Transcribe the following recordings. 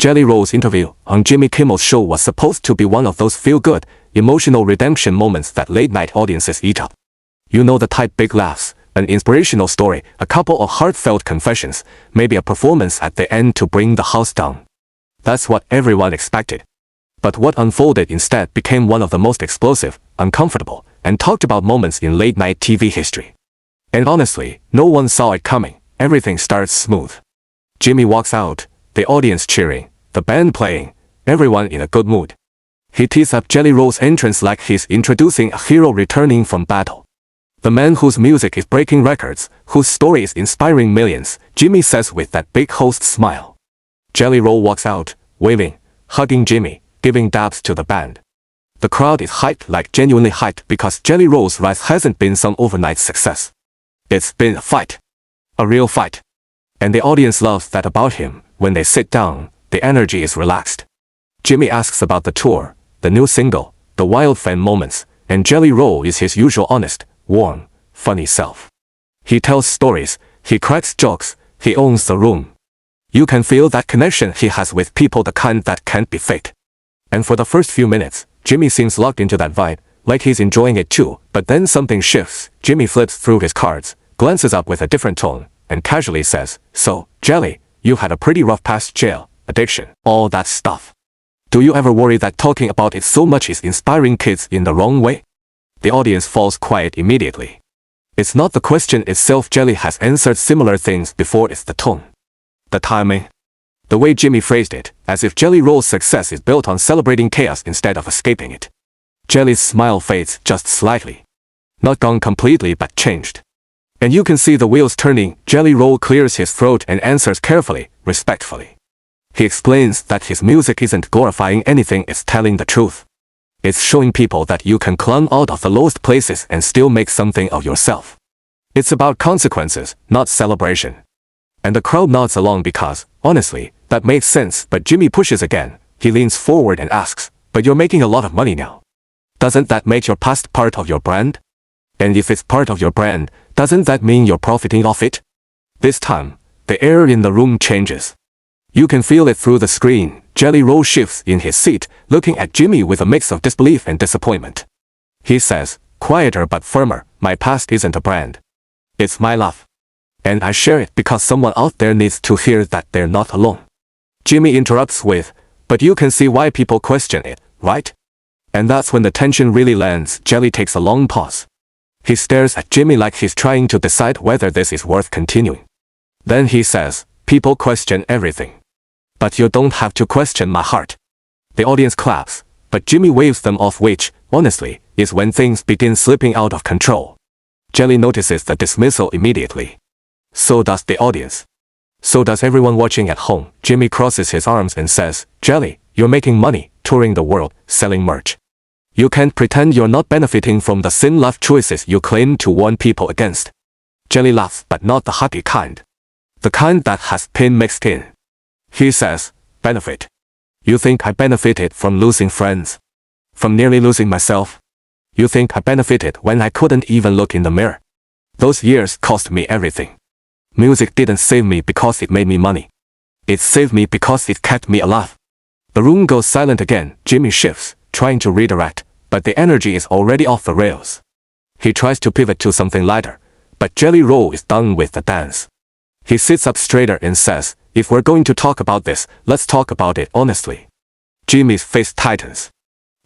Jelly Roll's interview on Jimmy Kimmel's show was supposed to be one of those feel-good, emotional redemption moments that late-night audiences eat up. You know the type: big laughs, an inspirational story, a couple of heartfelt confessions, maybe a performance at the end to bring the house down. That's what everyone expected. But what unfolded instead became one of the most explosive, uncomfortable, and talked about moments in late-night TV history. And honestly, no one saw it coming. Everything starts smooth. Jimmy walks out, the audience cheering, the band playing, everyone in a good mood. He tees up Jelly Roll's entrance like he's introducing a hero returning from battle. The man whose music is breaking records, whose story is inspiring millions, Jimmy says with that big host smile. Jelly Roll walks out, waving, hugging Jimmy, giving dabs to the band. The crowd is hyped, like genuinely hyped, because Jelly Roll's rise hasn't been some overnight success. It's been a fight. A real fight. And the audience loves that about him. When they sit down, the energy is relaxed. Jimmy asks about the tour, the new single, the wild fan moments, and Jelly Roll is his usual honest, warm, funny self. He tells stories, he cracks jokes, he owns the room. You can feel that connection he has with people, the kind that can't be faked. And for the first few minutes, Jimmy seems locked into that vibe, like he's enjoying it too, but then something shifts. Jimmy flips through his cards, glances up with a different tone, and casually says, "So, Jelly, you had a pretty rough past: jail, addiction, all that stuff. Do you ever worry that talking about it so much is inspiring kids in the wrong way?" The audience falls quiet immediately. It's not the question itself. Jelly has answered similar things before. It's the tone. The timing. The way Jimmy phrased it, as if Jelly Roll's success is built on celebrating chaos instead of escaping it. Jelly's smile fades just slightly. Not gone completely, but changed. And you can see the wheels turning. Jelly Roll clears his throat and answers carefully, respectfully. He explains that his music isn't glorifying anything, it's telling the truth. It's showing people that you can climb out of the lowest places and still make something of yourself. It's about consequences, not celebration. And the crowd nods along because, honestly, that makes sense. But Jimmy pushes again. He leans forward and asks, "But you're making a lot of money now. Doesn't that make your past part of your brand? And if it's part of your brand, doesn't that mean you're profiting off it?" This time, the air in the room changes. You can feel it through the screen. Jelly Roll shifts in his seat, looking at Jimmy with a mix of disbelief and disappointment. He says, quieter but firmer, "My past isn't a brand. It's my love. And I share it because someone out there needs to hear that they're not alone." Jimmy interrupts with, "But you can see why people question it, right?" And that's when the tension really lands. Jelly takes a long pause. He stares at Jimmy like he's trying to decide whether this is worth continuing. Then he says, "People question everything. But you don't have to question my heart." The audience claps, but Jimmy waves them off, which, honestly, is when things begin slipping out of control. Jelly notices the dismissal immediately. So does the audience. So does everyone watching at home. Jimmy crosses his arms and says, "Jelly, you're making money, touring the world, selling merch. You can't pretend you're not benefiting from the sin life choices you claim to warn people against." Jelly laughs, but not the happy kind. The kind that has pain mixed in. He says, "Benefit? You think I benefited from losing friends? From nearly losing myself? You think I benefited when I couldn't even look in the mirror? Those years cost me everything. Music didn't save me because it made me money. It saved me because it kept me alive." The room goes silent again. Jimmy shifts, trying to redirect, but the energy is already off the rails. He tries to pivot to something lighter, but Jelly Roll is done with the dance. He sits up straighter and says, "If we're going to talk about this, let's talk about it honestly." Jimmy's face tightens.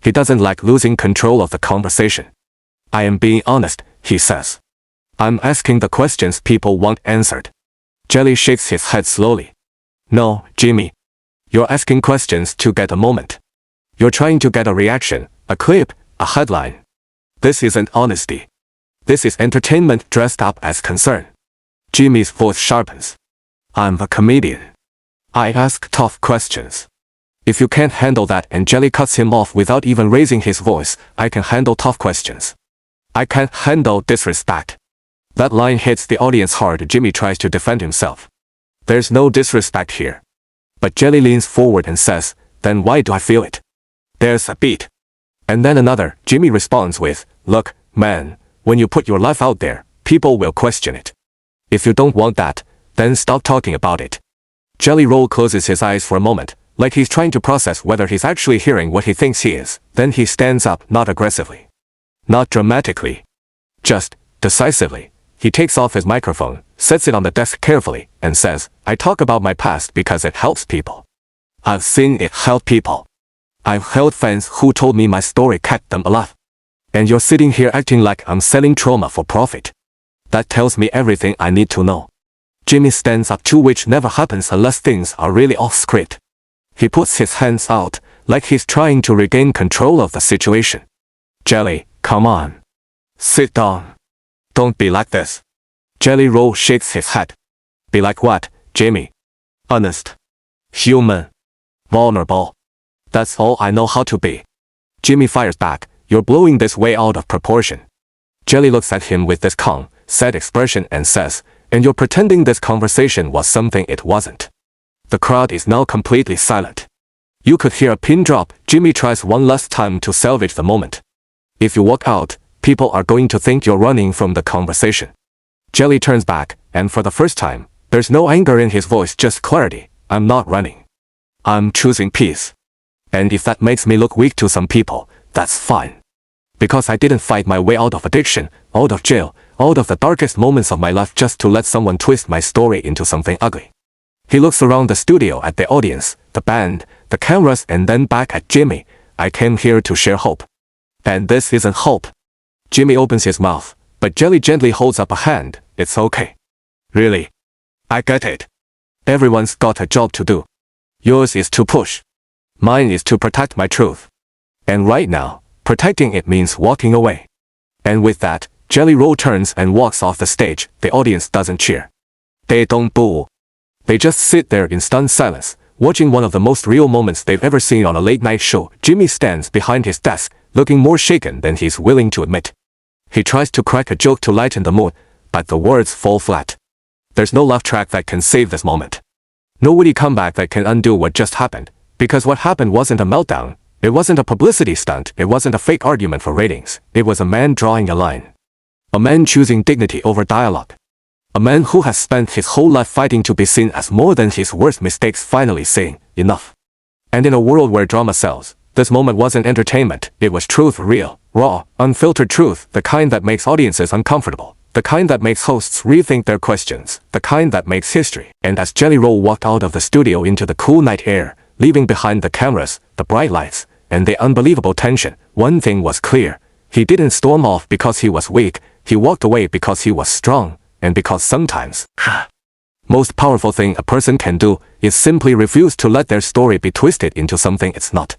He doesn't like losing control of the conversation. "I am being honest," he says. "I'm asking the questions people want answered." Jelly shakes his head slowly. "No, Jimmy. You're asking questions to get a moment. You're trying to get a reaction, a clip, a headline. This isn't honesty. This is entertainment dressed up as concern." Jimmy's voice sharpens. "I'm a comedian. I ask tough questions. If you can't handle that," and Jelly cuts him off without even raising his voice, "I can handle tough questions. I can't handle disrespect." That line hits the audience hard. Jimmy tries to defend himself. "There's no disrespect here." But Jelly leans forward and says, "Then why do I feel it?" There's a beat. And then another. Jimmy responds with, "Look, man, when you put your life out there, people will question it. If you don't want that, then stop talking about it." Jelly Roll closes his eyes for a moment, like he's trying to process whether he's actually hearing what he thinks he is. Then he stands up, not aggressively, not dramatically, just decisively. He takes off his microphone, sets it on the desk carefully, and says, I talk about my past because it helps people. I've seen it help people. I've held fans who told me my story kept them alive. And you're sitting here acting like I'm selling trauma for profit. That tells me everything I need to know. Jimmy stands up too, which never happens unless things are really off script. He puts his hands out, like he's trying to regain control of the situation. Jelly, come on. Sit down. Don't be like this. Jelly Roll shakes his head. Be like what, Jimmy? Honest. Human. Vulnerable. That's all I know how to be. Jimmy fires back. You're blowing this way out of proportion. Jelly looks at him with this calm, sad expression and says, and you're pretending this conversation was something it wasn't. The crowd is now completely silent. You could hear a pin drop. Jimmy tries one last time to salvage the moment. If you walk out, people are going to think you're running from the conversation. Jelly turns back, and for the first time, there's no anger in his voice, just clarity. I'm not running. I'm choosing peace. And if that makes me look weak to some people, that's fine. Because I didn't fight my way out of addiction, out of jail, out of the darkest moments of my life just to let someone twist my story into something ugly. He looks around the studio at the audience, the band, the cameras, and then back at Jimmy. I came here to share hope. And this isn't hope. Jimmy opens his mouth, but Jelly gently holds up a hand. It's okay. Really? I get it. Everyone's got a job to do. Yours is to push. Mine is to protect my truth. And right now, protecting it means walking away. And with that, Jelly Roll turns and walks off the stage. The audience doesn't cheer. They don't boo. They just sit there in stunned silence, watching one of the most real moments they've ever seen on a late-night show. Jimmy stands behind his desk, looking more shaken than he's willing to admit. He tries to crack a joke to lighten the mood, but the words fall flat. There's no laugh track that can save this moment. No witty comeback that can undo what just happened, because what happened wasn't a meltdown, it wasn't a publicity stunt, it wasn't a fake argument for ratings, it was a man drawing a line. A man choosing dignity over dialogue. A man who has spent his whole life fighting to be seen as more than his worst mistakes, finally saying, enough. And in a world where drama sells, this moment wasn't entertainment, it was truth, real, raw, unfiltered truth, the kind that makes audiences uncomfortable, the kind that makes hosts rethink their questions, the kind that makes history. And as Jelly Roll walked out of the studio into the cool night air, leaving behind the cameras, the bright lights, and the unbelievable tension, one thing was clear. He didn't storm off because he was weak, he walked away because he was strong, and because sometimes, most powerful thing a person can do is simply refuse to let their story be twisted into something it's not.